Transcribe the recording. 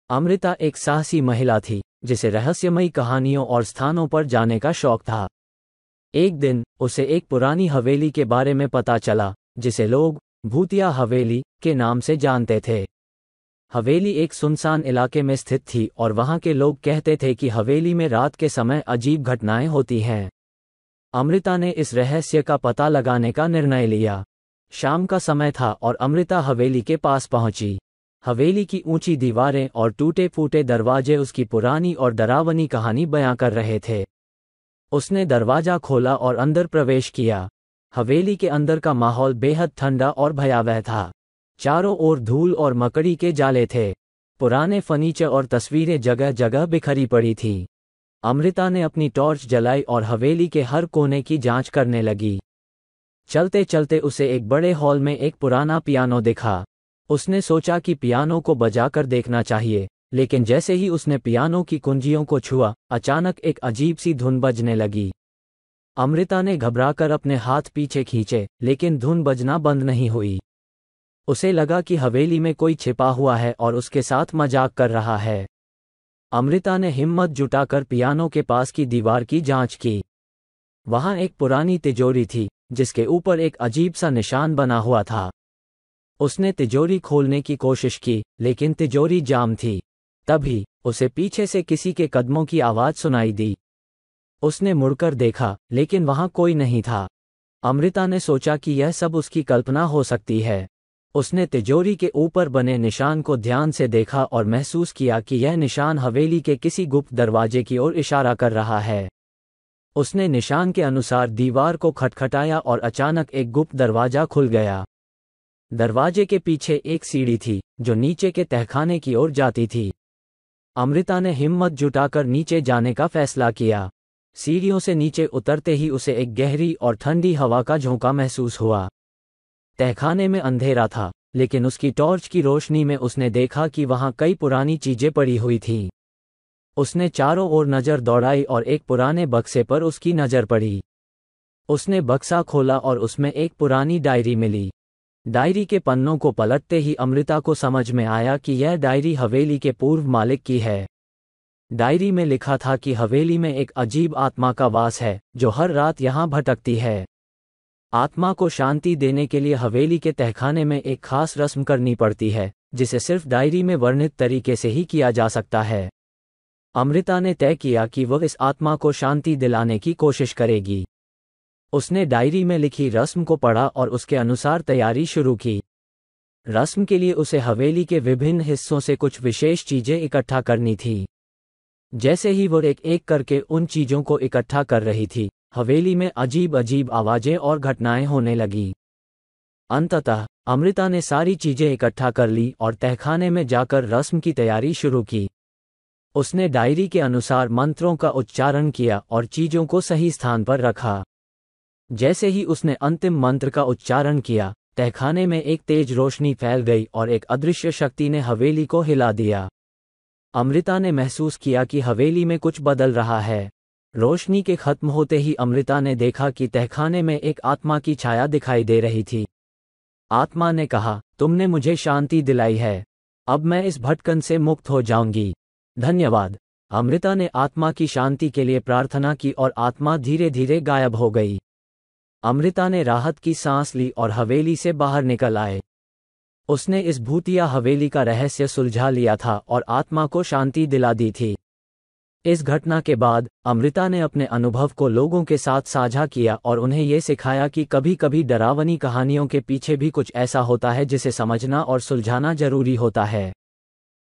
अमृता एक साहसी महिला थी जिसे रहस्यमयी कहानियों और स्थानों पर जाने का शौक था। एक दिन उसे एक पुरानी हवेली के बारे में पता चला जिसे लोग भूतिया हवेली के नाम से जानते थे। हवेली एक सुनसान इलाके में स्थित थी और वहां के लोग कहते थे कि हवेली में रात के समय अजीब घटनाएं होती हैं। अमृता ने इस रहस्य का पता लगाने का निर्णय लिया। शाम का समय था और अमृता हवेली के पास पहुंची। हवेली की ऊंची दीवारें और टूटे फूटे दरवाजे उसकी पुरानी और डरावनी कहानी बयां कर रहे थे। उसने दरवाजा खोला और अंदर प्रवेश किया। हवेली के अंदर का माहौल बेहद ठंडा और भयावह था। चारों ओर धूल और मकड़ी के जाले थे। पुराने फर्नीचर और तस्वीरें जगह जगह बिखरी पड़ी थीं। अमृता ने अपनी टॉर्च जलाई और हवेली के हर कोने की जांच करने लगी। चलते चलते उसे एक बड़े हॉल में एक पुराना पियानो दिखा। उसने सोचा कि पियानो को बजाकर देखना चाहिए, लेकिन जैसे ही उसने पियानो की कुंजियों को छुआ, अचानक एक अजीब सी धुन बजने लगी। अमृता ने घबराकर अपने हाथ पीछे खींचे, लेकिन धुन बजना बंद नहीं हुई। उसे लगा कि हवेली में कोई छिपा हुआ है और उसके साथ मजाक कर रहा है। अमृता ने हिम्मत जुटाकर पियानो के पास की दीवार की जांच की। वहां एक पुरानी तिजोरी थी जिसके ऊपर एक अजीब सा निशान बना हुआ था। उसने तिजोरी खोलने की कोशिश की, लेकिन तिजोरी जाम थी। तभी उसे पीछे से किसी के कदमों की आवाज सुनाई दी। उसने मुड़कर देखा, लेकिन वहां कोई नहीं था। अमृता ने सोचा कि यह सब उसकी कल्पना हो सकती है। उसने तिजोरी के ऊपर बने निशान को ध्यान से देखा और महसूस किया कि यह निशान हवेली के किसी गुप्त दरवाजे की ओर इशारा कर रहा है। उसने निशान के अनुसार दीवार को खटखटाया और अचानक एक गुप्त दरवाजा खुल गया। दरवाजे के पीछे एक सीढ़ी थी जो नीचे के तहखाने की ओर जाती थी। अमृता ने हिम्मत जुटाकर नीचे जाने का फैसला किया। सीढ़ियों से नीचे उतरते ही उसे एक गहरी और ठंडी हवा का झोंका महसूस हुआ। तहखाने में अंधेरा था, लेकिन उसकी टॉर्च की रोशनी में उसने देखा कि वहां कई पुरानी चीजें पड़ी हुई थीं। उसने चारों ओर नजर दौड़ाई और एक पुराने बक्से पर उसकी नजर पड़ी। उसने बक्सा खोला और उसमें एक पुरानी डायरी मिली। डायरी के पन्नों को पलटते ही अमृता को समझ में आया कि यह डायरी हवेली के पूर्व मालिक की है। डायरी में लिखा था कि हवेली में एक अजीब आत्मा का वास है जो हर रात यहाँ भटकती है। आत्मा को शांति देने के लिए हवेली के तहखाने में एक खास रस्म करनी पड़ती है, जिसे सिर्फ डायरी में वर्णित तरीके से ही किया जा सकता है। अमृता ने तय किया कि वह इस आत्मा को शांति दिलाने की कोशिश करेगी। उसने डायरी में लिखी रस्म को पढ़ा और उसके अनुसार तैयारी शुरू की। रस्म के लिए उसे हवेली के विभिन्न हिस्सों से कुछ विशेष चीजें इकट्ठा करनी थी। जैसे ही वह एक एक करके उन चीजों को इकट्ठा कर रही थी, हवेली में अजीब अजीब आवाजें और घटनाएं होने लगी। अंततः अमृता ने सारी चीजें इकट्ठा कर ली और तहखाने में जाकर रस्म की तैयारी शुरू की। उसने डायरी के अनुसार मंत्रों का उच्चारण किया और चीजों को सही स्थान पर रखा। जैसे ही उसने अंतिम मंत्र का उच्चारण किया, तहखाने में एक तेज रोशनी फैल गई और एक अदृश्य शक्ति ने हवेली को हिला दिया। अमृता ने महसूस किया कि हवेली में कुछ बदल रहा है। रोशनी के खत्म होते ही अमृता ने देखा कि तहखाने में एक आत्मा की छाया दिखाई दे रही थी। आत्मा ने कहा, तुमने मुझे शांति दिलाई है। अब मैं इस भटकन से मुक्त हो जाऊंगी। धन्यवाद। अमृता ने आत्मा की शांति के लिए प्रार्थना की और आत्मा धीरे धीरे गायब हो गई। अमृता ने राहत की सांस ली और हवेली से बाहर निकल आए। उसने इस भूतिया हवेली का रहस्य सुलझा लिया था और आत्मा को शांति दिला दी थी। इस घटना के बाद अमृता ने अपने अनुभव को लोगों के साथ साझा किया और उन्हें ये सिखाया कि कभी कभी डरावनी कहानियों के पीछे भी कुछ ऐसा होता है जिसे समझना और सुलझाना जरूरी होता है।